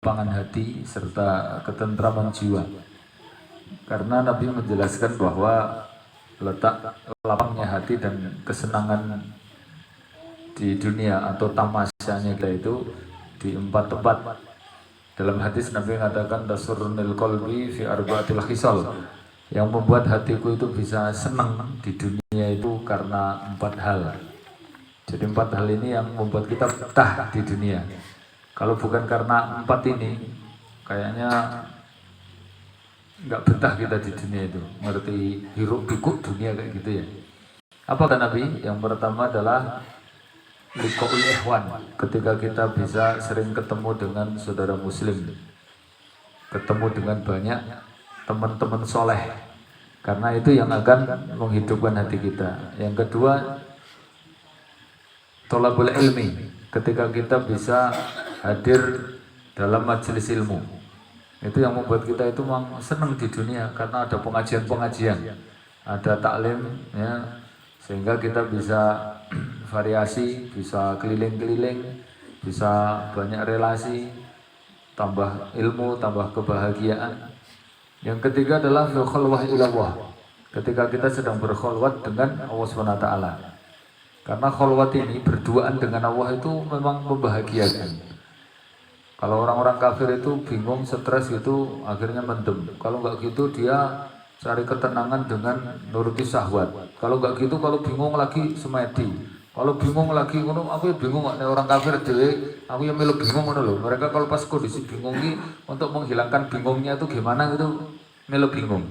kelapangan hati serta ketentraman jiwa. Karena Nabi menjelaskan bahwa letak lapangnya hati dan kesenangan di dunia atau tamasyanya kita itu di 4 tempat. Dalam hadis Nabi mengatakan tasurrunil qalbi fi arba'atil khisal. Yang membuat hatiku itu bisa senang di dunia itu karena 4 hal. Jadi 4 hal ini yang membuat kita betah di dunia. Kalau bukan karena 4 ini, kayaknya nggak betah kita di dunia itu. Ngerti hiruk pikuk dunia kayak gitu ya. Apa kata Nabi? Yang pertama adalah liqa'ul ikhwan. Ketika kita bisa sering ketemu dengan saudara muslim, ketemu dengan banyak teman-teman soleh, karena itu yang akan menghidupkan hati kita. Yang kedua, thalabul ilmi. Ketika kita bisa hadir dalam majelis ilmu, itu yang membuat kita itu memang senang di dunia, karena ada pengajian-pengajian, ada taklim ya, sehingga kita bisa variasi, bisa keliling-keliling, bisa banyak relasi, tambah ilmu, tambah kebahagiaan. Yang ketiga adalah fil khalwah ilallah. Ketika kita sedang berkholwat dengan Allah SWT. Karena kholwat ini berduaan dengan Allah itu memang membahagiakan. Kalau orang-orang kafir itu bingung, stres itu akhirnya mendem. Kalau nggak gitu dia cari ketenangan dengan nuruti syahwat. Kalau nggak gitu, kalau bingung lagi semedi. Kalau bingung lagi, aku bingung nih orang kafir dewe, aku yang melu bingung loh. Mereka kalau pas kondisi bingung ini, untuk menghilangkan bingungnya itu gimana gitu, melu bingung.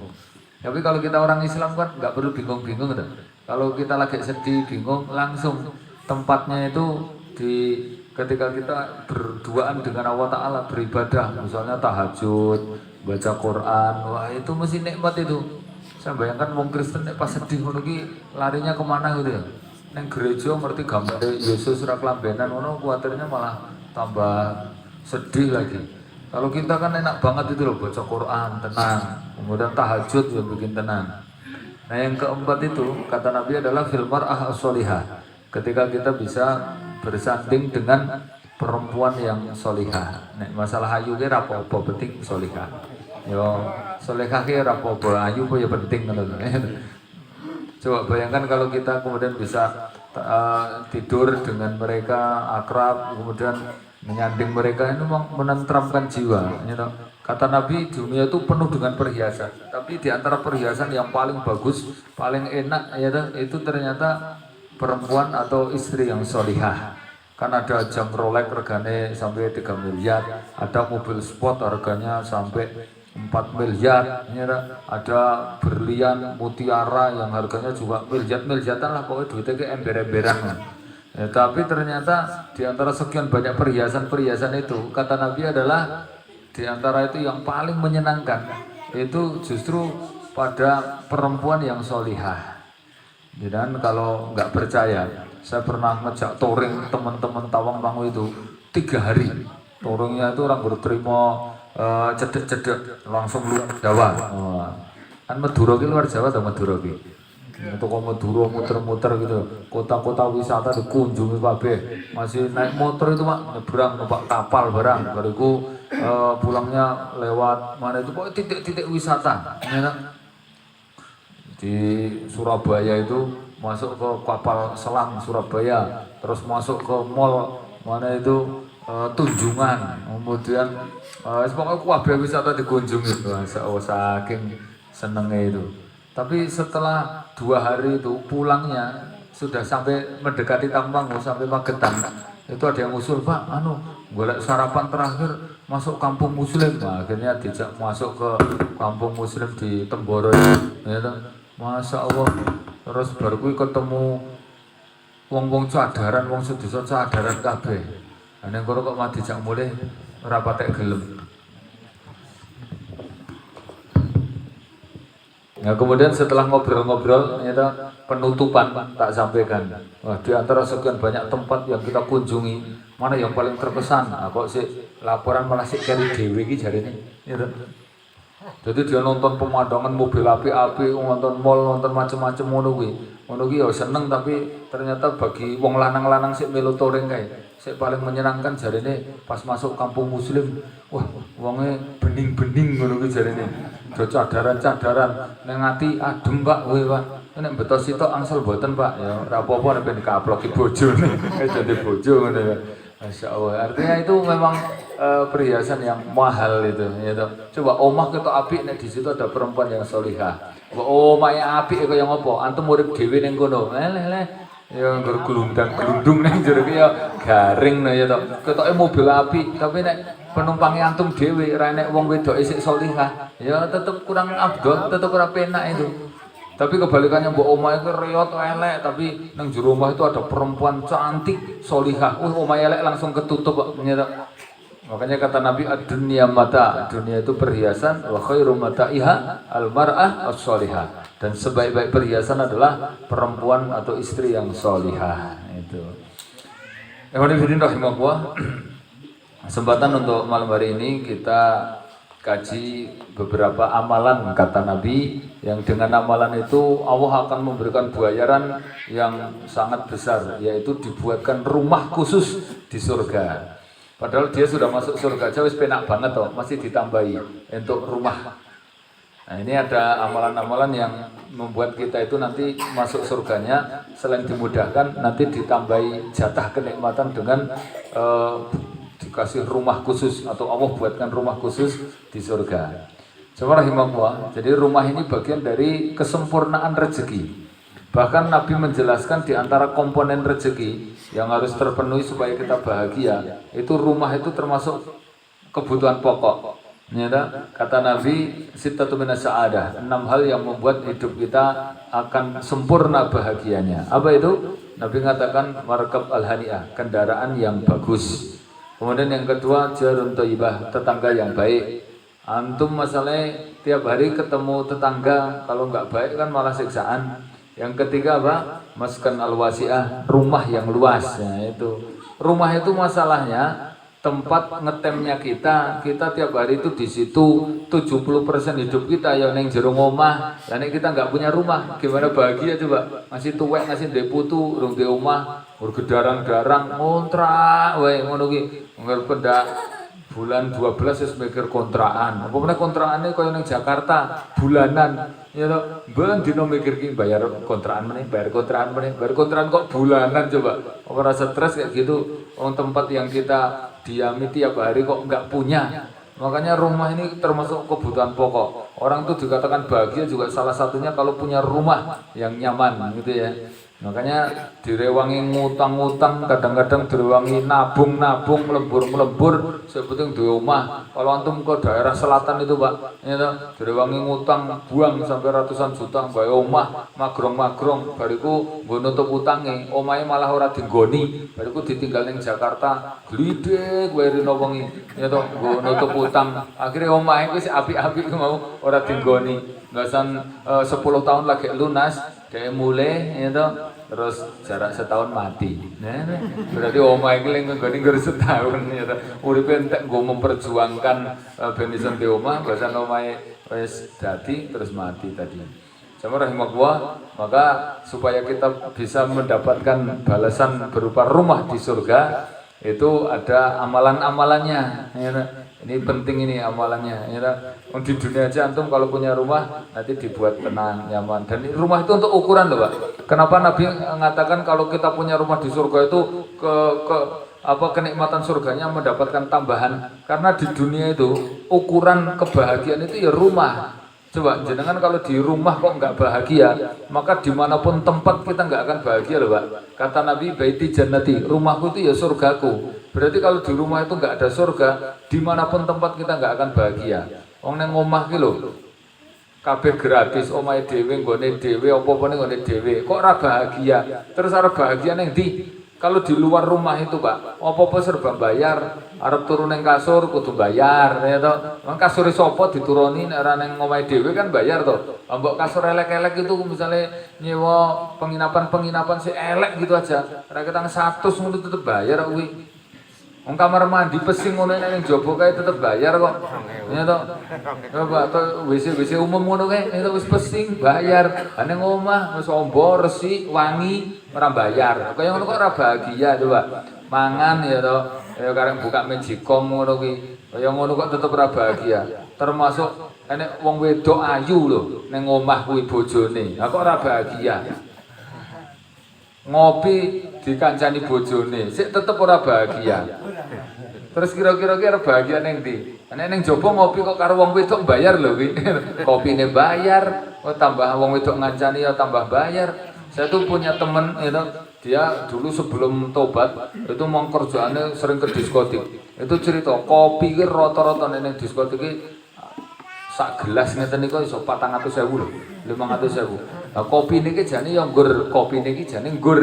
Tapi kalau kita orang Islam kan nggak perlu bingung-bingung gitu. Kalau kita lagi sedih, bingung, langsung tempatnya itu di ketika kita berduaan dengan Allah Ta'ala, beribadah, misalnya tahajud, baca Quran, wah itu mesti nikmat itu. Saya bayangkan wong Kristen pas sedih ngono ki larinya kemana gitu ya. Neng gereja ngerti gambar Yesus ora kelambenan ngono, kuatirnya malah tambah sedih lagi. Kalau kita kan enak banget itu loh, baca Quran, tenang, kemudian tahajud ya bikin tenang. Nah yang keempat itu kata Nabi adalah fil mar'ah as-solihah. Ketika kita bisa bersanding dengan perempuan yang solihah. Nah, masalah ayu ki apa-apa penting solihah. Yo solihah ki apa-apa ayu ya penting ngono. Coba bayangkan kalau kita kemudian bisa tidur dengan mereka, akrab, kemudian menyanding mereka, itu memang menenteramkan jiwa. Kata Nabi, dunia itu penuh dengan perhiasan, tapi di antara perhiasan yang paling bagus, paling enak itu ternyata perempuan atau istri yang solihah. Kan ada jam Rolex regane sampai 3 miliar, ada mobil sport harganya sampai 4 miliar, ada berlian mutiara yang harganya juga miliar-miliaran lah, pokoknya duitnya ke ember-emberan. Ya, tapi ternyata di antara sekian banyak perhiasan-perhiasan itu, kata Nabi adalah di antara itu yang paling menyenangkan itu justru pada perempuan yang solihah. Dan kalau nggak percaya, saya pernah ngejak touring teman-teman Tawang itu 3 hari. Touringnya itu orang berterima cedek-cedek langsung luar Jawa. Kan Madura ki luar Jawa atau Madura ki? Untuk Madura muter-muter gitu, kota-kota wisata dikunjungi kabeh. Masih naik motor itu Pak, nyebrang numpak kapal barang. Bariku pulangnya lewat mana itu pokoknya titik-titik wisata. Di Surabaya itu masuk ke kapal selam Surabaya, terus masuk ke mall mana itu Tunjungan, kemudian pokoknya kabeh wisata dikunjungi. Saking senengnya itu. Tapi setelah 2 hari itu pulangnya sudah sampai mendekati Tangmangu, sampai Magetan, itu ada yang usul, Pak, golek sarapan terakhir masuk kampung muslim. Nah, akhirnya dijak masuk ke kampung muslim di Temboro ya, Masya Allah. Terus baru ketemu wong-wong cadaran, wong sedesa cadaran kabeh. Nek kono kok mah dijak mulih ora patek gelem. Nah kemudian setelah ngobrol-ngobrol ternyata penutupan tak sampaikan. Wah, di antara sekian banyak tempat yang kita kunjungi, mana yang paling terkesan? Nah, kok sih laporan malah sik keri dhewe iki jarene. Jadi dia nonton pemandangan mobil api-api, nonton mall, nonton macam-macam ngono kuwi. Ngono kuwi ya seneng, tapi ternyata bagi wong lanang-lanang sik melu touring kae. sing paling menyenangkan jarene pas masuk kampung muslim, wah wonge bening-bening ngono kuwi jarene. Do cadaran-cadaran ning ati adem Pak kowe Pak. Nek betos sitok angsal mboten Pak. Ya ora apa-apa nek ben kaploki bojone. Dadi bojo ngono ya. Masya Allah, artinya itu memang perhiasan yang mahal itu, gitu. Coba omah ketok apik, nek di situ ada perempuan yang solihah. Omah yang apik kaya ngopo? Antum urip dhewe ning kono, leh, ya gelundang-gelundung ning jero ya garing ya to. Ketoke mobil apik, tapi nek penumpangnya antum dhewe, ra nek wong wedok isik solihah, ya tetep kurang afdol, tetep ora penak itu. Tapi kebalikannya mbok omah itu riot elek, tapi nang jero omah itu ada perempuan cantik, solihah. Omah elek langsung ketutup kok. Makanya kata Nabi ad-dunya mata, dunia itu perhiasan, wa khairu mata'iha al-mar'ah as-solihah. Dan sebaik-baik perhiasan adalah perempuan atau istri yang solihah. Itu. Rahimahullah. Kesempatan untuk malam hari ini kita kaji beberapa amalan kata Nabi yang dengan amalan itu Allah akan memberikan bayaran yang sangat besar, yaitu dibuatkan rumah khusus di surga. Padahal dia sudah masuk surga aja wis penak banget toh, masih ditambahi untuk rumah. Nah, ini ada amalan-amalan yang membuat kita itu nanti masuk surganya selain dimudahkan nanti ditambahi jatah kenikmatan dengan dikasih rumah khusus atau Allah buatkan rumah khusus di surga. Coba rahimahullah. Jadi rumah ini bagian dari kesempurnaan rezeki. Bahkan Nabi menjelaskan di antara komponen rezeki yang harus terpenuhi supaya kita bahagia, itu rumah itu termasuk kebutuhan pokok. Kata Nabi, sittatu minas sa'adah, 6 hal yang membuat hidup kita akan sempurna bahagianya. Apa itu? Nabi mengatakan markab al-hani'ah, kendaraan yang bagus. Kemudian yang kedua, jarun thayyibah, tetangga yang baik. Antum masalahnya tiap hari ketemu tetangga, kalau nggak baik kan malah siksaan. Yang ketiga apa? Maskan al-wasi'ah, rumah yang luas. Nah, itu. Rumah itu masalahnya tempat ngetemnya kita tiap hari itu di situ 70% hidup kita ya neng jero omah. Dan kita nggak punya rumah, gimana bahagia coba? Masih tuwek, masih ndek putu, urung di omah, bergedarang-darang, ngontrak, wae ngono ki. Pendak bulan 12 wis mikir kontrakan. Apa meneh kontrakane kaya ning Jakarta bulanan. Ya toh, ben dino mikir ki bayar kontrakan meneh, bayar kontrakan kok bulanan coba. Ora stres kayak gitu. Wong tempat yang kita diami tiap hari kok enggak punya. Makanya rumah ini termasuk kebutuhan pokok. Orang tuh dikatakan bahagia juga salah satunya kalau punya rumah yang nyaman gitu ya. Makanya direwangi ngutang-ngutang, kadang-kadang direwangi nabung-nabung, melebur-melebur, sepenting di rumah. Kalau antum ke daerah selatan itu Pak, ya direwangi ngutang, buang sampai ratusan juta, bayar omah, magrong-magrong, bariku nggo nutup utange, omahe malah ora dinggoni, bariku ditinggal ning Jakarta, glidek wae rino wengi, ya toh nggo nutup utang. Akhirnya omahe wis apik-apik mau ora dinggoni. Gasan 10 tahun lagi lunas, kayak mulai, ya toh. Terus jarak setahun mati. Nah, berarti omah iki lek nggone ngger setahun ya. Uripe entek nggo memperjuangkan ben iso di omah, basan omahe wis dadi terus mati tadi. Sama rahimahullah, maka supaya kita bisa mendapatkan balasan berupa rumah di surga, itu ada amalan-amalannya. Ya. Ini penting ini amalannya. Ya. Di dunia aja antum kalau punya rumah nanti dibuat tenang, nyaman. Dan rumah itu untuk ukuran loh Pak. Kenapa Nabi mengatakan kalau kita punya rumah di surga itu kenikmatan surganya mendapatkan tambahan? Karena di dunia itu ukuran kebahagiaan itu ya rumah. Coba jenengan kalau di rumah kok nggak bahagia, maka dimanapun tempat kita nggak akan bahagia loh Pak. Kata Nabi, baiti jannati, rumahku itu ya surgaku. Berarti kalau di rumah itu nggak ada surga, dimanapun tempat kita nggak akan bahagia. Wong neng omah ki lho, kabeh gratis, omahe dhewe, nggone dhewe, apa-apane nggone dhewe. Kok ora bahagia? Terus ora bahagia neng ndi? Kalau di luar rumah itu Pak, apa-apa serba bayar. Arep turu neng kasur kudu bayar, ya toh. Wong kasur sapa dituruni nek ora neng omahe dhewe kan bayar toh. Mbok kasur elek-elek itu misalnya nyewa penginapan-penginapan si elek gitu aja. Ora ketang 100 ngono tetep bayar kuwi. Wong kamar mandi pesing ngono ning jaba kae tetep bayar kok. Ya toh. Coba to WC umum ngono kae itu wis pesing bayar. Ning omah wis ombo, resik, wangi ora bayar. Kaya ngono kok ora bahagia coba. mangan ya to, ya kareng buka Magicom ngono kuwi. Kaya ngono kok tetep ora bahagia. Termasuk enek wong wedok ayu lho ning omah kuwi bojone. Lah kok ora bahagia. Ngopi dikancani bojone, sik tetep ora bahagia. Terus kira-kira bahagia ning ndi? Nek ning jaba ngopi kok karo wong wedok bayar lho kuwi. Kopine bayar, kok tambah wong wedok ngancani ya tambah bayar. Saya tuh punya temen itu dia dulu sebelum tobat itu mau kerjaannya sering ke diskotik. Itu cerita kopi ki rata-rata ning diskotik ki sak gelas ngeten niku iso 400.000 lho, 500.000. Nah kopi niki jane ya nggur kopi niki jane nggur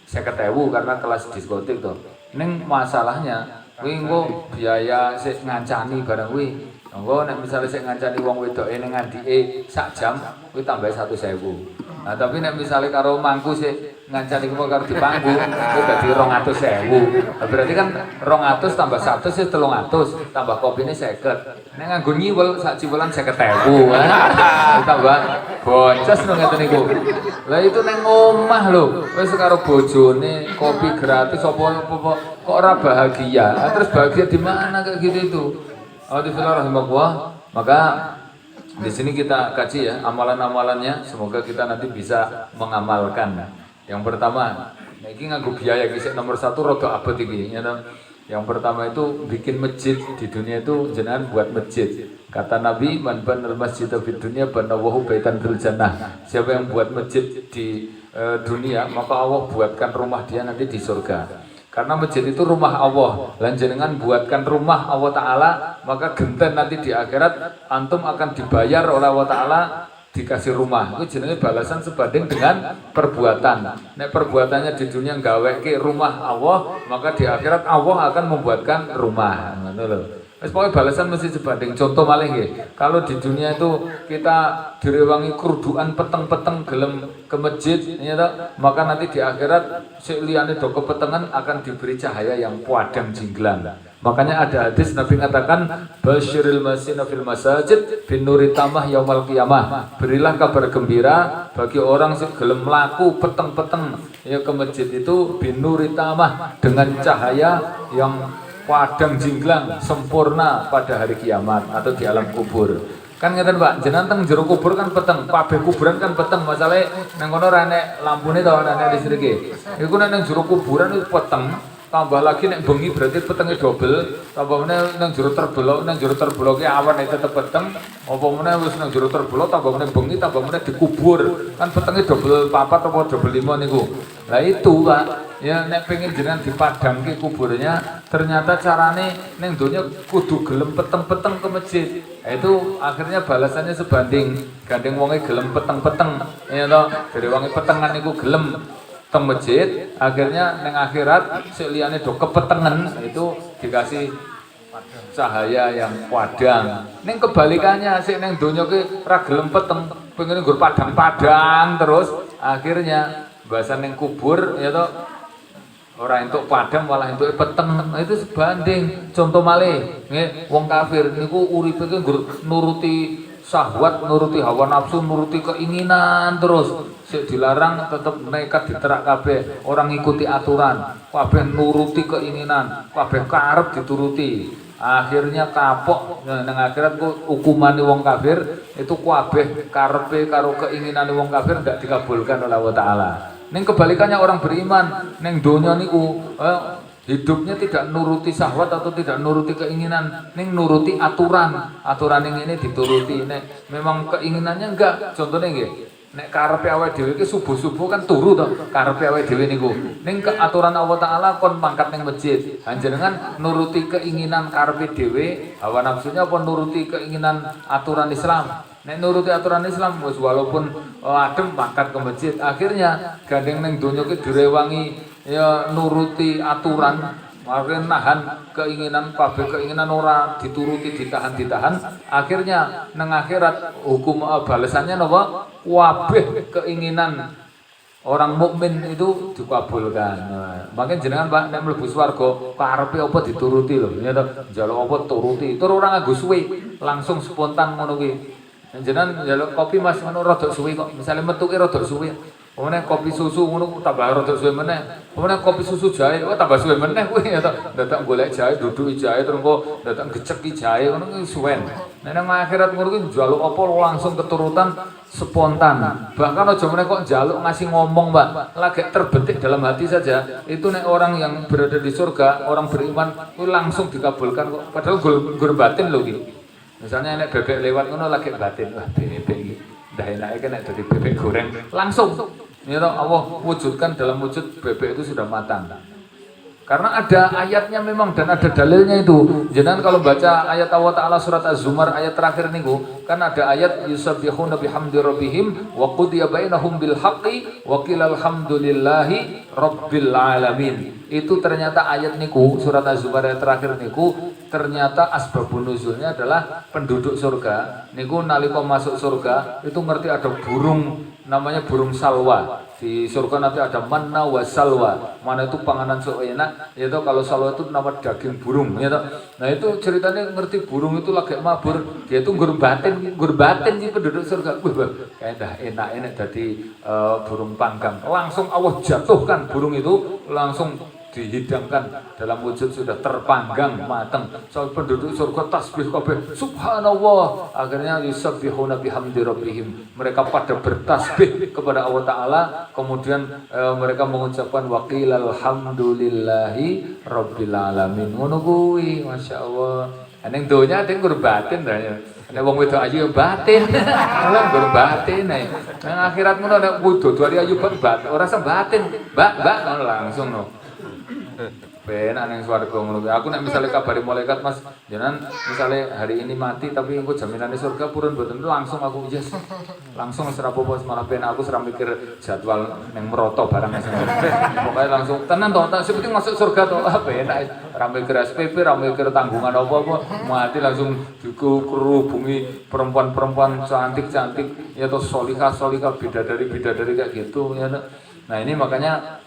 50.000 karena kelas diskotik to. Ning masalahnya kuwi engko biaya sik ngancani barang kuwi. Engko nek misale sik ngancani wong wedoke ning ngandike sak jam kuwi tambah 100.000. Nah tapi nek misale karo mangku sik ngancani kuwi karo dipangku kuwi dadi 200.000. Nah, berarti kan 200 tambah 100 wis 300 tambah kopine 50. Nek nganggo nyiwel sak ciwelan 50.000. Tambah boncos lho ngeten niku. Lah itu ning omah lho wis karo bojone kopi gratis apa kok ora bahagia. Nah, terus bahagia di mana kayak gitu itu? Bismillahirrahmanirrahim. Maka di sini kita kaji ya amalan-amalannya, semoga kita nanti bisa mengamalkan. Yang pertama, iki nganggo biaya iki nomor 1 rada abot iki, ya. Yang pertama itu bikin masjid di dunia itu jenengan buat masjid. Kata Nabi, man banal masjid fid dunya banawahu baitan fil jannah. Siapa yang buat masjid di dunia, maka Allah buatkan rumah dia nanti di surga. Karena masjid itu rumah Allah. Lan jenengan buatkan rumah Allah Ta'ala, maka genten nanti di akhirat antum akan dibayar oleh Allah Ta'ala dikasih rumah. Itu jenenge balasan sebanding dengan perbuatan. Nek perbuatannya di dunia ngaweke rumah Allah, maka di akhirat Allah akan membuatkan rumah. Ngono lho. Wis pokoke balasan mesti sebanding. Contoh malih nggih. Kalau di dunia itu kita direwangi kerduan peteng-peteng gelem ke masjid, ya toh, maka nanti di akhirat sik liyane do kepetengan akan diberi cahaya yang padang jinglang. Makanya ada hadis Nabi mengatakan basyiril masina fil masajid bin nuri tamah yaumal qiyamah. Berilah kabar gembira bagi orang sing gelem mlaku peteng-peteng ya ke masjid itu bin nuri tamah dengan cahaya yang padang jinglang sempurna pada hari kiamat atau di alam kubur. Kan ngeten Pak, jenengan teng jero kubur kan peteng, kabeh kuburan kan peteng, masalahe nang kono ora enek lampune to, ora enek listrike. Iku nek nang jero kuburan itu peteng, tambah lagi nek bengi berarti petenge double, tambah meneh nang jero terbelok ki awan tetep peteng, apa meneh wis nang jero terbelok tambah meneh bengi tambah meneh dikubur. Kan petenge double 4 apa double 5 niku. Lah itu Pak, ya nek pengen jenengan dipadangke kuburnya, ternyata carane ning donya kudu gelem peteng-peteng ke masjid. Itu akhirnya balasannya sebanding gandeng wonge gelem peteng-peteng, ya toh, dari wonge petengan niku gelem teng masjid, akhirnya neng akhirat sik liyane do kepetengan itu dikasih cahaya yang padang. Neng kebalikannya sik neng donya ki ora gelem peteng, pengen nggur padang-padang terus akhirnya bahasa neng kubur ya toh ora entuk padang malah entuk peteng. Itu sebanding. Contoh malih nggih wong kafir niku uripe ki nggur nuruti syahwat, nuruti hawa nafsu, nuruti keinginan terus. Sik dilarang tetep nekat diterak kabeh, orang ngikuti aturan, kabeh nuruti keinginan, kabeh karep dituruti. Akhirnya kapok nang akhirat ku hukumane wong kafir itu kabeh karepe karo keinginane wong kafir ndak dikabulkan oleh Allah Taala. Ning kebalikannya orang beriman ning donya niku hidupnya tidak nuruti syahwat atau tidak nuruti keinginan, ning nuruti aturan. Aturan yang ini dituruti. Nek memang keinginannya enggak, contohnya nggih. Nek karepe awake dhewe iki subuh-subuh kan turu to, karepe awake dhewe niku. Ning aturan Allah Taala kon mangkat ning masjid. Panjenengan nuruti keinginan karepe dhewe, hawa nafsunya apa nuruti keinginan aturan Islam? Nek nuruti aturan Islam wis walaupun adem mangkat ke masjid, akhirnya gandeng ning donya ki direwangi ya nuruti aturan. Mungkin nahan keinginan, kabeh keinginan ora dituruti, ditahan, akhirnya nang akhirat hukum balasannya napa? Kabeh keinginan orang mukmin itu dikabulkan. Makanya jenengan Pak nek mlebu swarga karepe apa dituruti lho. Ya to, njaluk apa turuti. Tur ora nganggo suwe, langsung spontan ngono kuwi. Jenengan njaluk kopi Mas ngono rada suwe kok. Misale metuke rada suwe. Kemudian kopi susu ngono tambah rada suwe meneh. Kemudian kopi susu jahe tambah suwe meneh kuwi ya to. Dadak golek jahe, duduki jahe terus kok dadak geceki jahe ngono kuwi suwen. Nek nang akhirat ngono kuwi njaluk apa langsung keturutan spontan. Bahkan aja meneh kok njaluk ngasih ngomong, Pak. Lagi terbetik dalam hati saja. Itu nek orang yang berada di surga, orang beriman kuwi langsung dikabulkan kok. Padahal gur batin lho iki. Misalnya nek bebek lewat ngono lagi batin. Wah, bebek iki dah enake kan nek dadi bebek goreng langsung. Ya Allah wujudkan dalam wujud bebek itu sudah matang. Karena ada ayatnya memang dan ada dalilnya itu. Jangan kalau baca ayat Allah Ta'ala surat Az-Zumar ayat terakhir niku kan ada ayat yusabbihuna bihamdi rabbihim wa qudiya bainahum bil haqqi wa qila alhamdulillahi rabbil alamin. Itu ternyata ayat niku surat Az-Zumar ayat terakhir niku ternyata asbabun nuzulnya adalah penduduk surga. Niku nalika masuk surga itu ngerti ada burung namanya burung salwa. Di surga nanti ada manna wa salwa. Mana itu panganan so enak, yaitu kalau salwa itu nama daging burung, ya. Nah itu ceritanya ngerti burung itu lagi mabur, dia itu gur batin sih penduduk surga. Kayak dah enak jadi burung panggang. Langsung Allah jatuhkan burung itu langsung dihidangkan dalam wujud sudah terpanggang matang. Soal penduduk surga tasbih kabeh subhanallah. Akhirnya yusabbihuna bihamdi rabbihim. Mereka pada bertasbih kepada Allah Ta'ala. Kemudian mereka mengucapkan waqilal hamdulillahi rabbil alamin. Ngono kuwi masyaallah. Ning donya ning ngurbatin ta ya. Nek wong wedok ayu batin. Lah ngurbatin ae. Nang akhirat ngono nek kudu dua ayu batin ora sembatin. Mbak ngono langsung no. Benar yang swarga ngono. Aku nek misalnya kabari malaikat Mas, jangan misalnya hari ini mati tapi engko jaminane surga purun mboten langsung aku yes. Langsung serapopo malah ben aku seram mikir jadwal ning meroto barang pokoknya langsung tenan to, tak seperti masuk surga to. Ah benar. Ra mikir SPP, ra mikir tanggungan apa-apa, mati langsung dikerubungi perempuan-perempuan cantik-cantik ya to solihah-solihah bidadari-bidadari kayak gitu ya. Nah, ini makanya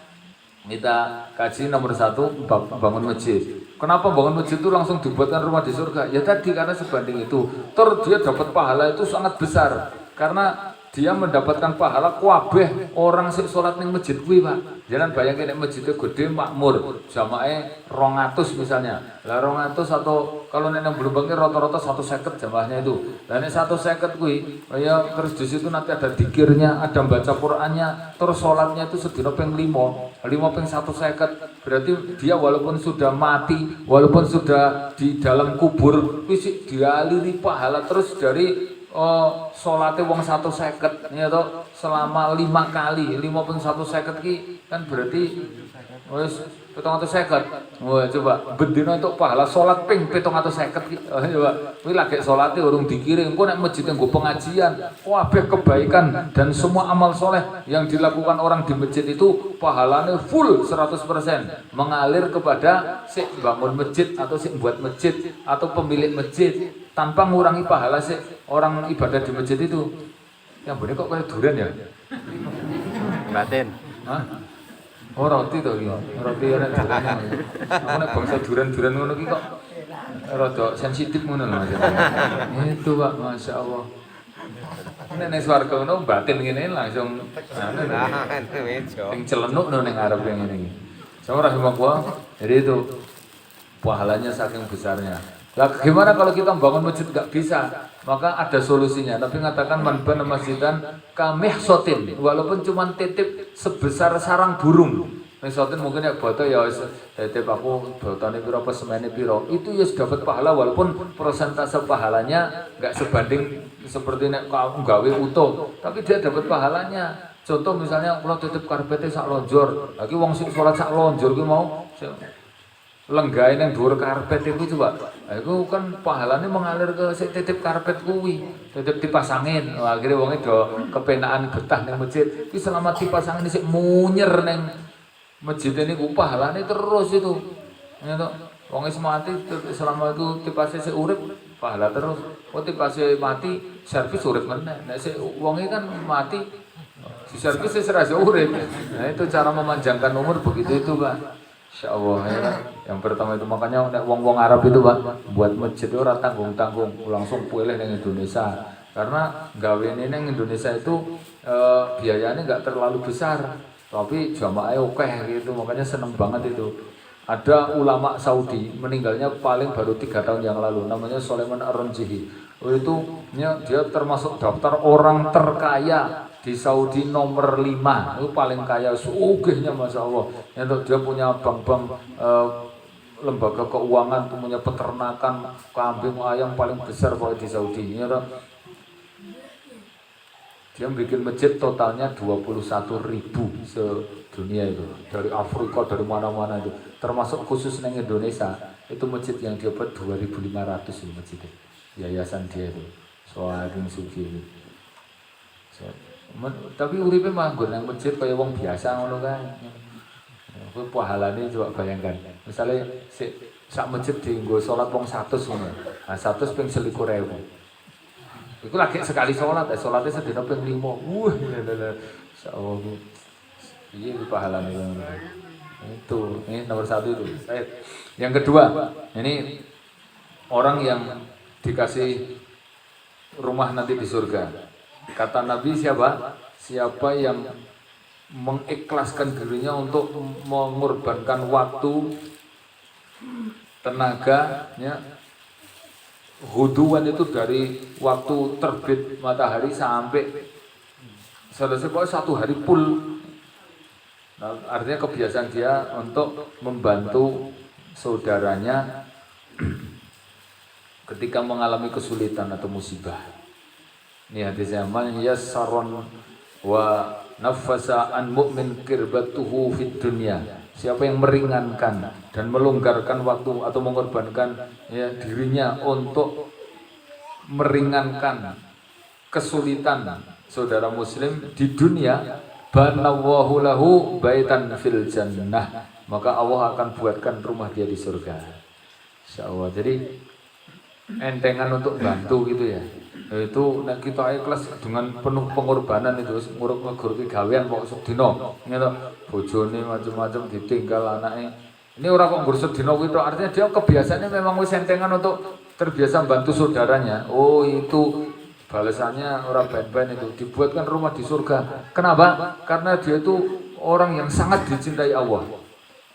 kita kaji nomor 1 bangun masjid. Kenapa bangun masjid itu langsung dibuatkan rumah di surga? Ya tadi karena sebanding itu. Dia dapat pahala itu sangat besar. Karena dia mendapatkan pahala kuabeh orang sing salat ning masjid kuwi, Pak. Jangan bayangin nek masjidnya gede makmur, jamaahnya 200 misalnya. Lah 200 atau kalau nek nang Blumbang rata-rata 150 jamaahnya itu. Lah nek 150 kuwi, ya terus di situ nanti ada dikirnya, ada baca Qur'annya, terus salatnya itu sedina ping 5 ping 150. Berarti dia walaupun sudah mati, walaupun sudah di dalam kubur, wis dialiri pahala terus dari salate wong 150 ya toh selama 5 kali 5 ping 150 ki kan berarti wis 750. Wah coba bendina untuk pahala salat ping 750 ki. Coba kuwi lagi salate urung dikirim engko nek masjid nggo pengajian kabeh kebaikan dan semua amal soleh yang dilakukan orang di masjid itu pahalanya full 100% mengalir kepada si bangun masjid atau si buat masjid atau pemilik masjid tanpa ngurangi pahala si orang ibadah di masjid itu. Yang bener kok kayak durian ya? Batin. Hah? Oh roti to iki. Roti ana durian. Aku nek bangsa durian-durian ngono iki kok rada sensitif ngono lho Mas. Itu Pak, masyaallah. Nek swarga ngono batin ngene langsung sing celenuk ning arep ngene iki. Sama rahimahullah. Jadi itu pahalanya saking besarnya. Lah gimana kalau kita bangun masjid nggak bisa? Maka ada solusinya. Nabi mengatakan man bana masjidan kamihsotin, walaupun cuma titip sebesar sarang burung. Mihsotin mungkin ya boto ya titip aku botone piro apa semene piro. Itu ya dapat pahala walaupun persentase pahalanya nggak sebanding seperti nek kamu gawe utuh, tapi dia dapat pahalanya. Contoh misalnya kalau titip karpete sak lonjor, lagi wong sing salat sak lonjor ki mau lenggahe nang dhuwur karpet itu coba. Iku kan pahalane mengalir ke sing titip karpet kuwi, titip dipasangin. Wah, akhire wonge do kepenaan betah ning masjid. Iki selama dipasangin sik munyer ning masjid niku pahalane terus itu. Ya toh. Wong wis mati selama itu tipase sik urip pahala terus. Oh tipase mati servis urip meneh. Nek sik wonge kan mati si servis wis ra urip. Nah itu cara memanjangkan umur begitu itu, Pak. Insyaallah ya kan. Yang pertama itu makanya wong-wong Arab itu Pak buat masjid ora tanggung-tanggung langsung pilih ning Indonesia. Karena gawe ini yang Indonesia itu biayanya nggak terlalu besar, tapi jamaahnya oke gitu, makanya seneng banget itu. Ada ulama Saudi meninggalnya paling baru 3 tahun yang lalu, namanya Sulaiman Ar-Ranjihi. Itu dia termasuk daftar orang terkaya di Saudi nomor 5, itu paling kaya, sugihnya Masya Allah. Dia punya bank-bank lembaga keuangan, punya peternakan kambing ayam paling besar di Saudi. Dia bikin masjid totalnya 21.000 sedunia itu, dari Afrika, dari mana-mana itu, termasuk khusus di Indonesia itu masjid yang dia buat 2.500 itu masjid itu. Yayasan dia itu Soaring Sugi itu. Tapi uripe mah nggon nang masjid kaya wong biasa ngono kan. Kuwi pahalane coba bayangkan. Misale sak masjid dienggo salat wong 100 ngono. Nah 100 ping 21.000. Iku lagi sekali sholat, sholatnya sedina ping 5. Insyaallah. Iya pahalane itu. Ini nomor 1 itu. Yang kedua, ini orang yang dikasih rumah nanti di surga. Kata Nabi siapa? Siapa yang mengikhlaskan dirinya untuk mengorbankan waktu, tenaga, ya. Huduan itu dari waktu terbit matahari sampai selesai, pokoknya 1 hari full. Nah, artinya kebiasaan dia untuk membantu saudaranya ketika mengalami kesulitan atau musibah. Ini hadis zaman yassaron wa nafasa an mu'min kirbatuhu fid dunya. Siapa yang meringankan dan melonggarkan waktu atau mengorbankan ya dirinya untuk meringankan kesulitan saudara muslim di dunia, banallahu lahu baitan fil jannah, maka Allah akan buatkan rumah dia di surga. Insyaallah. Jadi entengan untuk bantu gitu ya. Itu nek kita ikhlas dengan penuh pengorbanan itu nguruk-nguruk gawean kok sedina ngono, bojone macam-macam ditinggal anaknya. Ini orang kok ngurus sedina kuwi tok, artinya dia kebiasaannya memang wis entengan untuk terbiasa bantu saudaranya. Oh, itu balasannya orang ben-ben itu dibuatkan rumah di surga. Kenapa? Karena dia itu orang yang sangat dicintai Allah.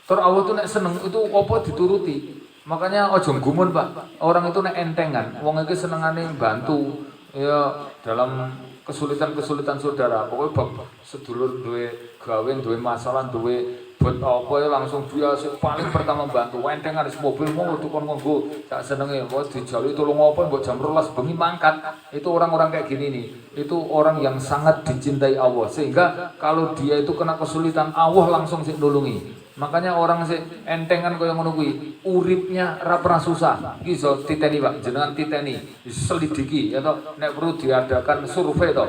Terus Allah tuh nek seneng itu apa dituruti. Makanya ojo gumun Pak, orang itu nek entengan, wong iki senengane bantu ya dalam kesulitan-kesulitan saudara. Pokoknya bab sedulur duwe gawe, duwe masalah, duwe buat apa ya langsung dia paling pertama bantu. Entengan wis mobil mau tukon nggo sak senenge, kok dijaluki tulung apa mbok jam 12 bengi mangkat. Itu orang-orang kayak gini nih. Itu orang yang sangat dicintai Allah, sehingga kalau dia itu kena kesulitan Allah langsung sik nulungi. Makanya orang sih entengan kaya ngono kuwi, uripnya ora pernah susah. Iki iso titeni Pak, jenengan titeni, selidiki atau nek perlu diadakan survei to.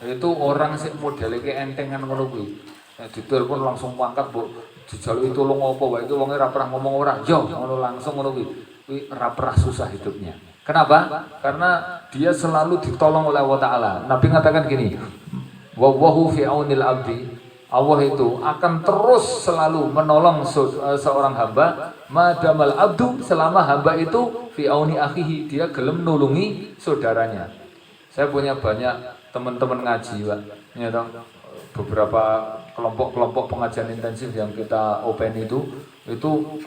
Itu orang sih modele ke entengan ngono kuwi. Nek ditelepon langsung mangkat, Bu. Dijaluki tulung apa wae itu wong ora pernah ngomong ora. Yo ngono langsung ngono kuwi. Kuwi ora pernah susah hidupnya. Kenapa? Karena dia selalu ditolong oleh Allah Ta'ala. Nabi mengatakan gini, wallahu fi aunil abdi. Allah itu akan terus selalu menolong seorang hamba, madamal abdu, selama hamba itu fi auni akhihi, dia gelem nulungi saudaranya. Saya punya banyak teman-teman ngaji, Pak. Ya, beberapa kelompok-kelompok pengajian intensif yang kita open itu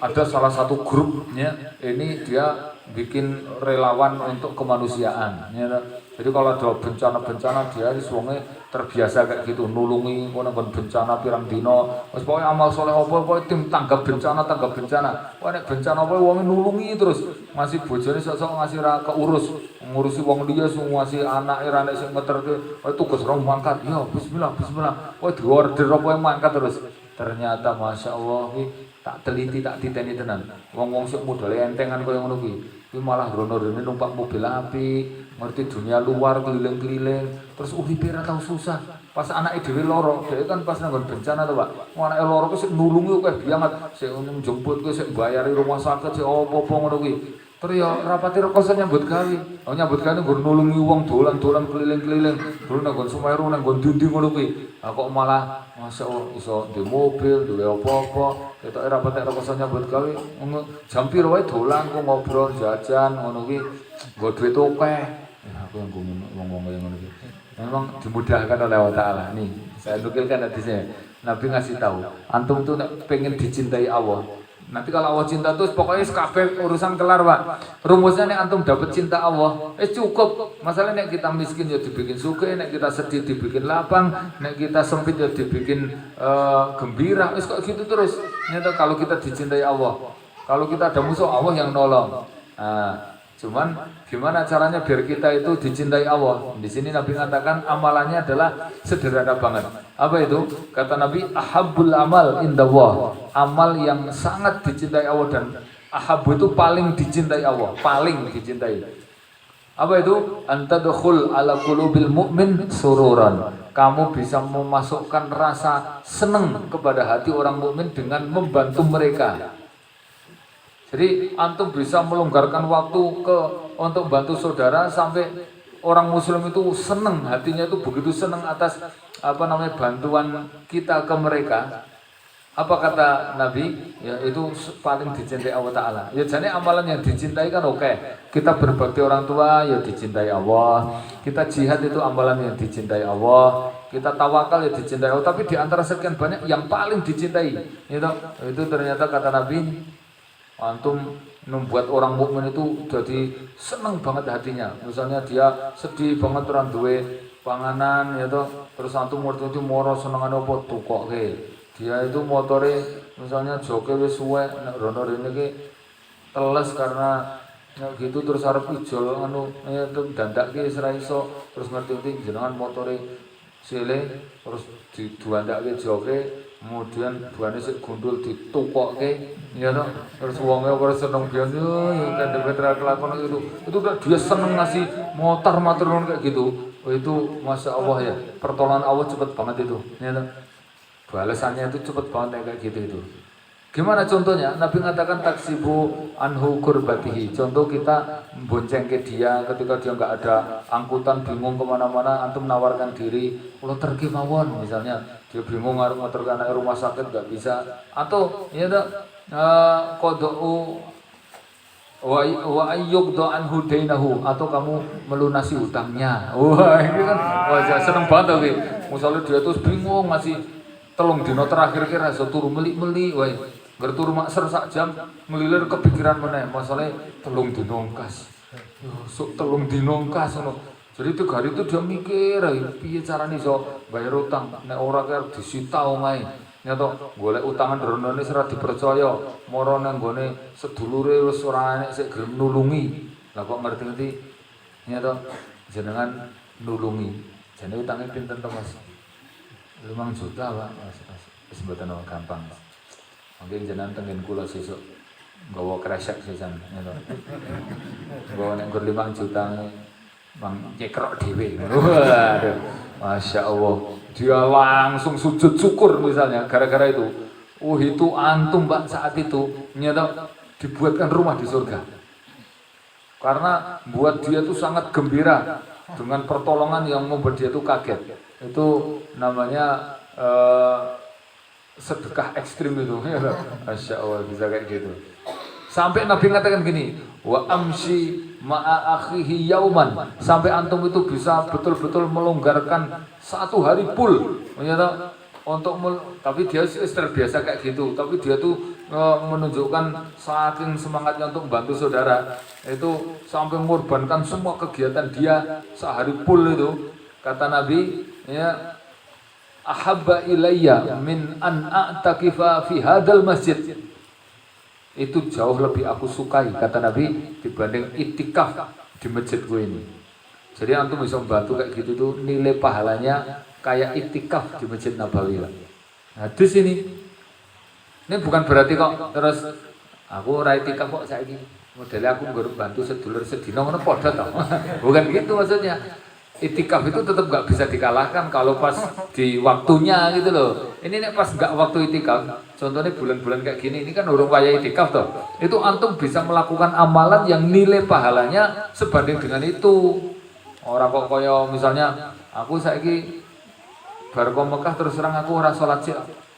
ada salah satu grupnya ini dia bikin relawan untuk kemanusiaan. Ya, jadi kalau ada bencana-bencana dia wonge terbiasa kayak gitu nulungi kono bencana pirang dino. Wis pokoke amal soleh apa tim tanggap bencana. Wah nek bencana apa wong nulungi terus. Masih bojone sok-sok ngasih ra keurus, ngurusi wong liya ngasih anake ra nek sing ngeterke. Wah tugas rong mangkat. Ya bismillah. Wah diorder apa yang mangkat terus. Ternyata Masya Allah tak teliti tak titeni tenan. Wong-wong sing modale entengan kaya ngono kuwi. Kuwi malah rono-rene numpak mobil api, ngerti dunia luar keliling-keliling, terus uripe ra tau susah. Pas anake dhewe lara, dhewe kan pas nang bencana to, Pak. Wong anake lara ku sik nulungi kowe biangat, sik njemput kowe sik bayari rumah sakit, sik apa-apa ngono kuwi. Terus ya rapati rekoso nyambut gawe. Oh nyambut gawe nggon nulungi wong dolan-dolan keliling-keliling. Dulu nang nggon Semeru nang nggon Dindi ngono kuwi. Lah kok malah Masya Allah iso di mobil, duwe apa-apa. Ketok rapati rekoso nyambut gawe. Jam piro wae dolan kok ngobrol jajan ngono kuwi. Nggo duit akeh. Aku yang ngomong yang ngono iki. Memang dimudahkan oleh Allah Ta'ala. Nih, saya nukilkan hadisnya. Nabi ngasih tahu, antum tuh pengen dicintai Allah. Nanti kalau Allah cinta terus pokoknya kabeh urusan kelar, Pak. Rumusnya nih antum dapat cinta Allah, cukup. Masalahnya nek kita miskin ya dibikin suka, nek kita sedih dibikin lapang, nek kita sempit ya dibikin gembira. Kok gitu terus. Nyata kalau kita dicintai Allah. Kalau kita ada musuh, Allah yang nolong. Nah, cuman gimana caranya biar kita itu dicintai Allah? Di sini Nabi mengatakan amalannya adalah sederhana banget. Apa itu? Kata Nabi, ahabbul amal indallah. Amal yang sangat dicintai Allah, dan ahabbu itu paling dicintai Allah, paling dicintai. Apa itu? Antadkhul ala qulubil mu'min sururan. Kamu bisa memasukkan rasa senang kepada hati orang mukmin dengan membantu mereka. Jadi antum bisa melonggarkan waktu untuk bantu saudara sampai orang muslim itu senang, hatinya itu begitu senang atas bantuan kita ke mereka. Apa kata Nabi? Ya itu paling dicintai Allah Ta'ala. Ya jadi amalan yang dicintai kan oke. Kita berbakti orang tua ya dicintai Allah. Kita jihad itu amalan yang dicintai Allah. Kita tawakal ya dicintai Allah. Tapi di antara sekian banyak yang paling dicintai itu ternyata kata Nabi, antum membuat orang mukmin itu jadi seneng banget hatinya. Misalnya dia sedih banget orang duwe panganan ya toh, terus antum waktu itu moro senengane apa tukoke. Dia itu motore misalnya joke wis suwe nek rono rene ki teles karena gitu terus arep ijol ya dandake wis ra iso, terus ngerti jenengan motore sile terus diduandake joke, kemudian buane sik gundul ditukoke ya toh, terus wonge ora seneng biyen yo kendhe kelakon itu dia seneng ngasih motor matur nuwun kayak gitu. Itu Masya Allah ya, pertolongan Allah cepet banget itu ya toh. Balasannya itu cepet banget kayak gitu itu. Gimana contohnya? Nabi mengatakan taksibu anhu kurbatihi. Contoh kita bonceng ke dia ketika dia nggak ada angkutan, bingung kemana-mana, antum menawarkan diri, lo terki mawon misalnya, dia bingung harus ngotor ke rumah sakit nggak bisa, atau ya kodoku wa ayyuk do'an hudainahu, atau kamu melunasi hutangnya. Wah ini kan, wah seneng banget oke. Misalnya dia terus bingung masih telung dino terakhir kira iso turu meli-meli wae. Gerturu makser sak jam ngelilir kepikiran meneh masalah telung dino kas. Sok telung dino kas ngono. Jadi 3 hari itu dia mikir piye carane iso bayar utang. Nek ora kaya disita omahe. Nyato golek utangan dronone ora dipercaya. Moro nang gone sedulure wis ora enek sik gelem nulungi. Lah kok ngerti-ngerti nyato jenengan nulungi. Jane utangnya pinten to Mas? 5 juta Pak, wis mboten gampang. Mungkin jenengan tengen kula sesuk nggawa kresek sisan ngono. Nggawa nek 5 juta mang nyekrok dhewe. Waduh. Masya Allah. Dia langsung sujud syukur misalnya gara-gara itu. Oh itu antum Pak saat itu nyata dibuatkan rumah di surga. Karena buat dia tuh sangat gembira dengan pertolongan yang membuat dia tuh kaget. Itu namanya sedekah ekstrim itu. Masya Allah bisa kayak gitu. Sampai Nabi mengatakan gini, wa amsi ma'a akhihi yauman, sampai antum itu bisa betul-betul melonggarkan 1 hari full. Ternyata tapi dia terbiasa kayak gitu, tapi dia tuh menunjukkan saking semangatnya untuk membantu saudara. Itu sampai mengorbankan semua kegiatan dia sehari full itu. Kata Nabi, ya ahabba ilayya min an a'takifa fi hadal masjid. Itu jauh lebih aku sukai, kata Nabi, dibanding itikaf di masjid gue ini. Jadi antum bisa membantu kayak gitu tuh, nilai pahalanya kayak itikaf di Masjid Nabawi. Nah di sini, ini bukan berarti kok terus aku ora itikaf kok saiki. Modelnya aku ngurus bantu sedulur sedino ngono padha to. Bukan gitu maksudnya. Itikaf itu tetap nggak bisa dikalahkan kalau pas di waktunya gitu loh. Ini nek pas nggak waktu itikaf, contohnya bulan-bulan kayak gini, ini kan urung waya itikaf toh. Itu antum bisa melakukan amalan yang nilai pahalanya sebanding dengan itu. Orang kok kaya misalnya aku saiki bar Mekah terus terang aku ora salat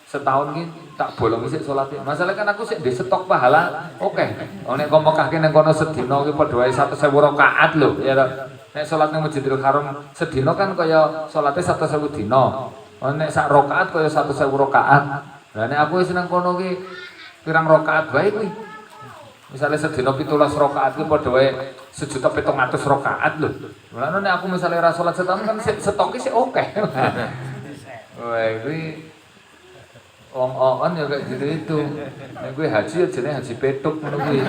setahun ki tak bolong sik salate. Masalah kan aku sik di stok pahala. Oke. Nek kok Mekah ki nang kono sedina ki padha wae 1.000 rakaat lho, ya to. Nek salat ning Masjidil Haram sedina kan kaya salate 1.000 dina. Nek sak rakaat kaya 1.000 rakaat. Lah nek aku wis nang kono ki pirang rakaat bae kuwi. Misalnya sedina 17 rakaat ki padha wae 1.700.000 rakaat lho. Mulane nek aku misalnya ra salat setahun kan stoke sik oke. Wah, kuwi wong-wongan ya kayak gitu itu. Nek kuwi haji ya jenenge haji petuk ngono kuwi.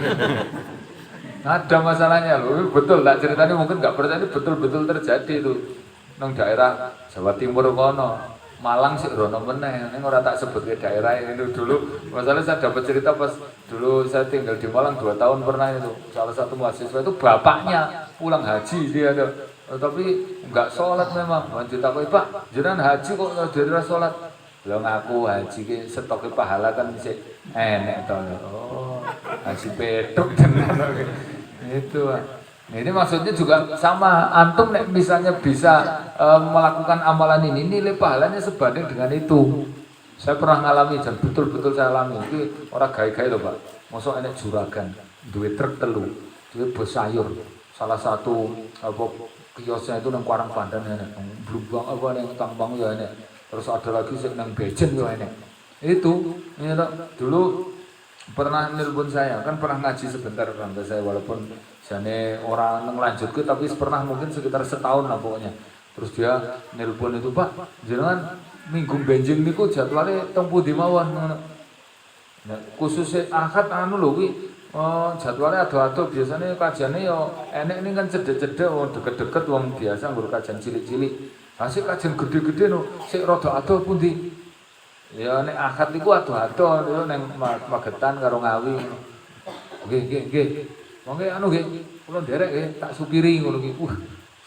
Ada masalahnya loh, betul lah ceritanya mungkin nggak percaya ini betul-betul terjadi itu nang daerah Jawa Timur kono, Malang sih rono meneh, ini orang tak sebut ke daerah ini dulu. Masalah saya dapat cerita pas dulu saya tinggal di Malang 2 tahun pernah itu salah satu mahasiswa itu bapaknya pulang haji dia ada, tapi nggak sholat memang. Lanjut aku Pak, jenengan haji kok dari sholat? Lo ngaku haji ki stoknya pahala kan sih enek to. Oh, haji petuk tenan itu. Nah, ini maksudnya juga sama antum nek misalnya bisa melakukan amalan ini nilai pahalanya sebanding dengan itu. Saya pernah ngalami dan betul-betul saya alami. Ini orang gaya-gaya loh Pak. Masuk enek juragan, duit truk telu, duit bus sayur. Salah satu apa kiosnya itu nang Kuarang Pandan enek, Blubang apa yang Tambang ya enek. Terus ada lagi sing nang Bejen yo enek. Itu ya dulu pernah nelpon saya, kan pernah ngaji sebentar sampai saya walaupun jane orang ngelanjutke tapi pernah mungkin sekitar setahun lah pokoknya. Terus dia nelpon itu, Pak, jenengan minggu benjing niku jadwale teng pundi mawon ngono. Nah, khusus akad anu lho kuwi jadwalnya ado-ado biasanya kajiannya yo enek ini kan cedek-cedek wong deket-deket wong biasa nggur kajian cilik-cilik. Asik kajian gede-gede no, sik rada ado pundi. Ya nek akad niku ado-ado yo ning Magetan karo Ngawi. Nggih. Monggo anu nggih, kula nderek nggih tak supiri ngono ki.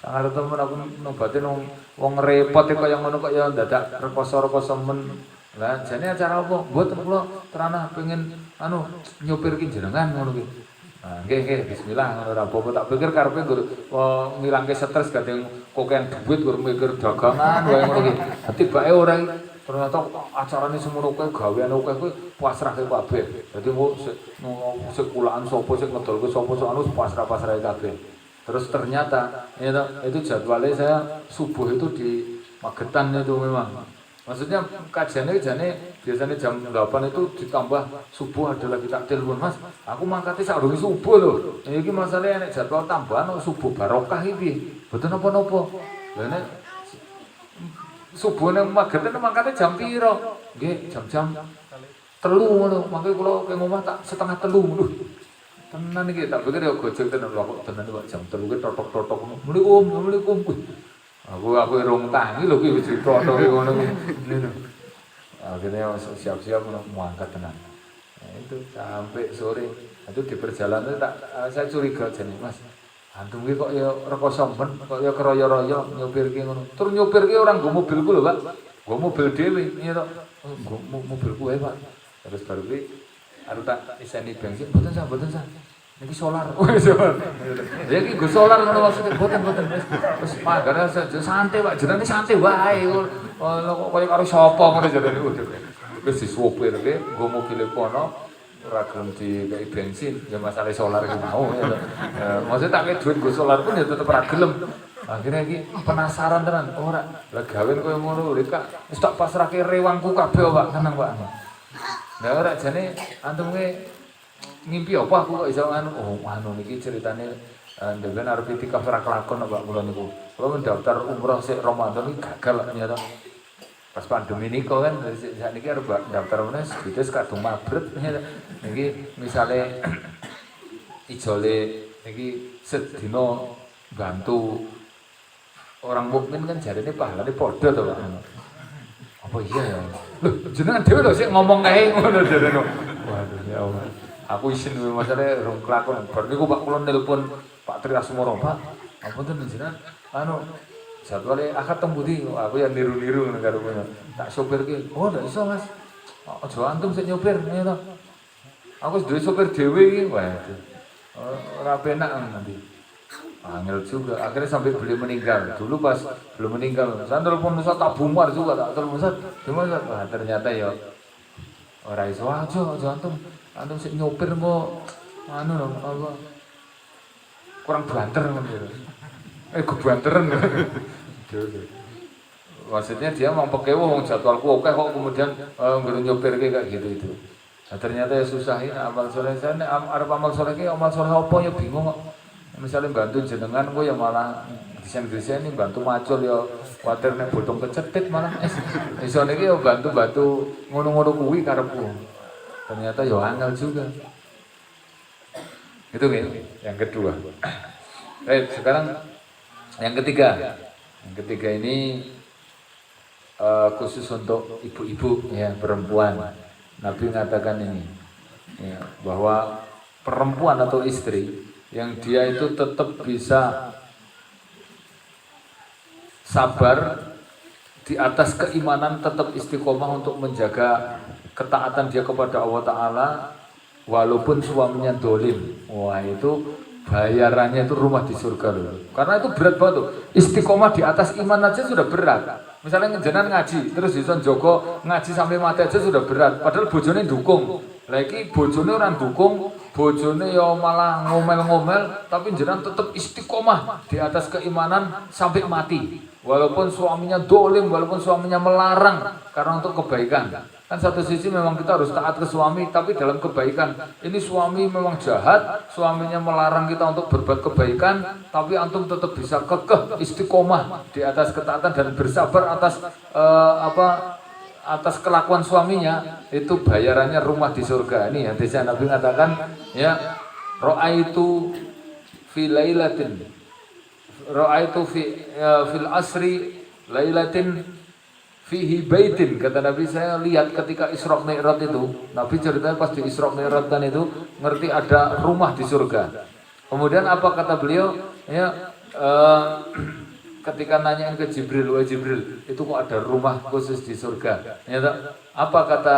Sangar temen aku nobate nang wong repot kaya ngono kok ya dadak rekoso-rekoso men. Lah jane acara apa? Mboten kula terana pengen anu nyopirkin jenengan ngono ki. Nah, nggih bismillah ngono ora apa-apa tak pikir karepe nggur ngilangke stres gadeng koken duit nggur mikir dagangan wae ngono ki. Tibake ora ternyata acarane semono kowe gaweane akeh kowe pasrahke kabeh. Dadi sik kulaan sapa sik ngedolke sapa sok anu pasrah-pasrahe kabeh. Terus ternyata itu jadwalnya saya subuh itu di Magetan itu memang. Maksudnya kajiannya biasanya jam 8 itu ditambah subuh ada lagi tak telepon Mas, aku mangkatnya saurungi subuh loh. Ini masalahnya nek jadwal tambahan subuh barokah iki. Betul napa-napa. Lah nek subuh nang Magetan mangkatnya jam piro? Nggih, jam-jam 3 ngono. Mangke kula ke omah tak setengah 3 lho. Tenan iki tak pikir ya gojek tenan lho kok tenan kok jam 3 ki totok-totok ngono. Assalamualaikum. Aku rong tangi lho ki wis ditotoke ngono ki. Akhirnya siap-siap mau angkat tenan. Nah, itu sampai sore. Itu di perjalanan saya curiga jane, Mas. Antum ki kok ya rekoso men, kok ya keroyo-royo nyopirke ngono. Tur nyopirke orang nggo mobilku lho, Pak. Nggo mobil dhewe, iya to. Nggo mobilku wae, Pak. Terus baru ki arep tak iseni bensin, mboten sah. Niki solar. Ya iki nggo solar ngono maksudnya mboten. Terus manggane santai Pak, jenenge santai wae. Kok kaya karo sapa ngono jenenge. Wis disopirke nggo mobile kono ora gelem dikei bensin, ya masalah solar iki mau. Maksudnya tak kei duit nggo solar pun ya tetep ora gelem. Akhirnya iki penasaran tenan, ora. Lah gawen koyo ngono lho Kak. Wis tak pasrahke rewangku kabeh Pak, tenang Pak. Lah ora jane antum ki ngimpi apa aku kok iso anu niki ceritane ndewen arep itikaf ora kelakon Pak kula niku. Kula mendaftar umroh sik Ramadan iki gagal ternyata. Pas pandemi niku kan sakniki arep daftar meneh sedhis kadung mabret niki misale ijole niki sedina bantu orang mukmin kan jarene pahalane padha to Pak. Apa iya ya? Loh, jenengan dhewe lho sik ngomong kae ngono jarene. Waduh ya Allah. Aku isin masalah rong kelakon. Bar niku Pak kula nelpon Pak Tri Asmoro, Pak. Apunten jenengan anu jadwale akad teng pundi? Aku ya niru-niru ngono karo kowe. Tak sopirke. Oh, ndak iso, Mas. Aja antum sik nyopir ngene to. Aku wis duwe sopir dhewe iki. Waduh. Ora penak nanti. Angel juga. Akhirnya sampai beliau meninggal. Dulu pas belum meninggal, saya telepon Ustaz tak bumar juga tak telepon Ustaz. Gimana Ustaz? Wah, ternyata ya Ora iso aja antum sik nyopir mbok anu lho apa kurang banter ngono. Kebanteran. Maksudnya dia memang pekewo jadwalku oke kok kemudian nyopir kayak gitu itu. Nah, ternyata ya susah ini amal soleh saya arep amal soleh ki amal soleh apa ya bingung kok. Misalnya bantu jenengan kok ya malah desain ini bantu macul ya kuatir nek bodong kecetit malah. Iso niki ya bantu ngono-ngono kuwi karepku. Ternyata ya angel juga. Itu yang kedua. Baik, sekarang yang ketiga. Yang ketiga ini khusus untuk ibu-ibu ya perempuan. Nabi mengatakan ini ya, bahwa perempuan atau istri yang dia itu tetap bisa sabar di atas keimanan, tetap istiqomah untuk menjaga ketaatan dia kepada Allah Ta'ala walaupun suaminya dolim. Wah itu bayarannya itu rumah di surga loh. Karena itu berat banget tuh. Istiqomah di atas iman aja sudah berat. Misalnya jenengan ngaji, terus dison Joko ngaji sampai mati aja sudah berat. Padahal bojone dukung. Lagi bojone orang dukung, bojone ya malah ngomel-ngomel, tapi jenengan tetap istiqomah di atas keimanan sampai mati. Walaupun suaminya dolim, walaupun suaminya melarang karena untuk kebaikan. Kan satu sisi memang kita harus taat ke suami, tapi dalam kebaikan. Ini suami memang jahat, suaminya melarang kita untuk berbuat kebaikan, tapi antum tetap bisa kekeh istiqomah di atas ketaatan dan bersabar atas atas kelakuan suaminya, itu bayarannya rumah di surga. Ini hadisnya Nabi mengatakan, ya, ra'aitu fi lailatin, ra'aitu fil asri lailatin fihi baitin, kata Nabi, saya lihat ketika Isra Mi'raj itu, Nabi ceritanya pas di Isra Mi'raj kan itu ngerti ada rumah di surga. Kemudian apa kata beliau? Ya, ketika nanyain ke Jibril, wahai Jibril, itu kok ada rumah khusus di surga? Ya, apa kata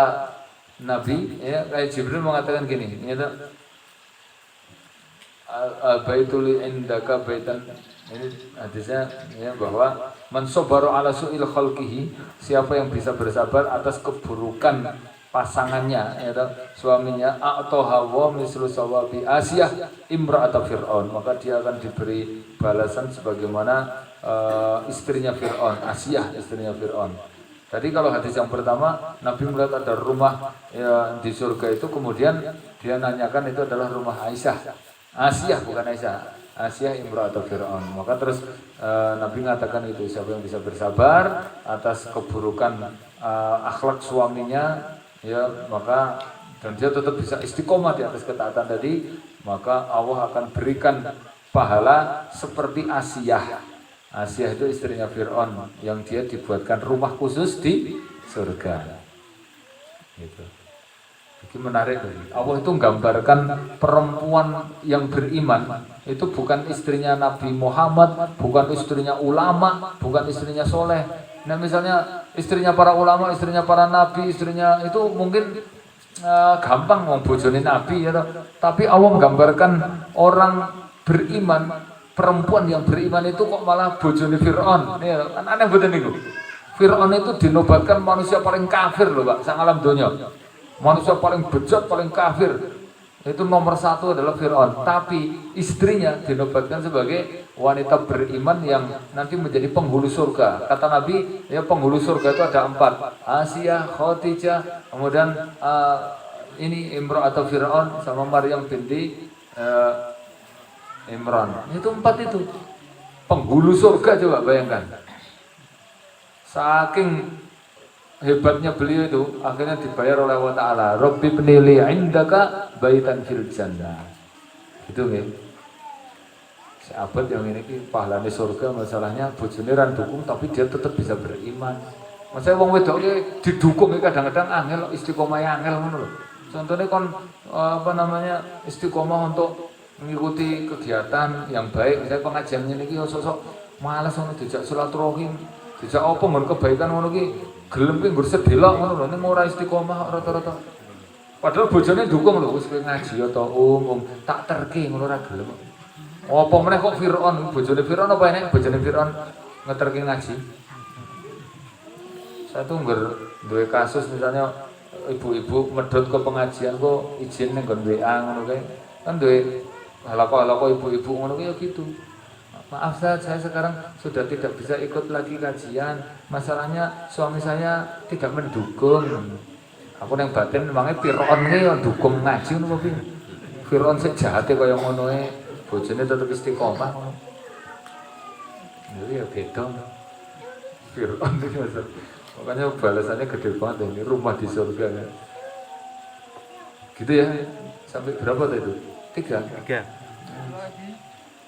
Nabi? Ya, kayak Jibril mengatakan gini, ya, baituli indaka baitan. Ini hadisnya ya, bahwa man sabaru ala su'il khalqihi, siapa yang bisa bersabar atas keburukan pasangannya ya, suaminya, a'taha wa mislu sawabi Asiyah imra'ata Fir'aun, maka dia akan diberi balasan sebagaimana istrinya Fir'aun, Asiyah istrinya Fir'aun. Tadi kalau hadis yang pertama Nabi melihat ada rumah ya, di surga itu, kemudian dia nanyakan itu adalah rumah Aisyah, Asiyah bukan Aisyah, Asiyah imra'atu Fir'aun. Maka terus Nabi mengatakan itu, siapa yang bisa bersabar atas keburukan akhlak suaminya ya, maka dan dia tetap bisa istiqomah di atas ketaatan tadi, maka Allah akan berikan pahala seperti Asiyah. Asiyah itu istrinya Fir'aun yang dia dibuatkan rumah khusus di surga. Gitu. Ini menarik. Allah itu menggambarkan perempuan yang beriman itu bukan istrinya Nabi Muhammad, bukan istrinya ulama, bukan istrinya soleh. Nah misalnya istrinya para ulama, istrinya para nabi, istrinya itu mungkin gampang mau bojone nabi ya, tapi Allah menggambarkan orang beriman, perempuan yang beriman itu kok malah bojone Fir'aun. Ya, kan aneh betul niku. Fir'aun itu dinobatkan manusia paling kafir loh Pak, sang alam dunia. Manusia paling bejat, paling kafir. Itu nomor satu adalah Fir'aun. Tapi istrinya dinobatkan sebagai wanita beriman yang nanti menjadi penghulu surga. Kata Nabi, ya penghulu surga itu ada 4. Asiyah, Khadijah, kemudian ini imra'atu Fir'aun sama Maryam binti Imran. Itu 4 itu. Penghulu surga, coba bayangkan. Saking hebatnya beliau itu akhirnya dibayar oleh Allah Ta'ala. Rabbi penili indaka baitan fil jannah. Itu nggih. Sahabat yang ini pahalane surga, masalahnya bojone ran dukung tapi dia tetap bisa beriman. Maksudnya wong wedok iki didukung kadang-kadang angel istiqomah angel ngono lho. Contohnya kon istiqomah untuk mengikuti kegiatan yang baik, misalnya pengajian niki sosok malas ngono dijak silaturahim, dijak apa ngono kebaikan ngono ki gelem ki nggur sedelok ngono lho, ning ora istiqomah rata-rata. Padahal bojone dukung lho, wis ngaji ya to tak terke ngono ora gelem. Apa meneh kok Fir'aun, bojone Fir'aun apa enek bojone Fir'aun ngeterke ngaji. Saya tuh duwe kasus misalnya ibu-ibu medhot ke pengajian kok izin ning nggon WA ngono kae. Kan duwe halaqah-halaqah ibu-ibu ngono kae ya gitu. Maaf saya sekarang sudah tidak bisa ikut lagi kajian. Masalahnya suami saya tidak mendukung. Aku nang batin memangnya Firaun ki yo dukung ngaji ngono piye. Firaun sing jahate kaya ngono e, bojone tetep istiqomah ngono. Jadi ya beda. Firaun itu maksud. Makanya balasannya gede banget ini, rumah di surga ya. Gitu ya, sampai berapa tuh itu? 3? 3.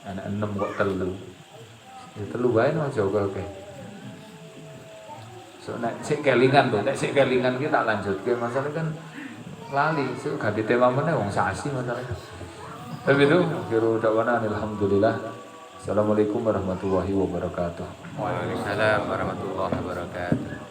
Anak 6 kok telu. Ya telu wae no jaga oke. So nek sik kelingan tuh, nek sik kelingan ki tak lanjutke. Masalah kan lali, sik ganti tema meneh wong sasi masalahnya. Tapi itu kira dawana alhamdulillah. Assalamualaikum warahmatullahi wabarakatuh. Waalaikumsalam warahmatullahi wabarakatuh.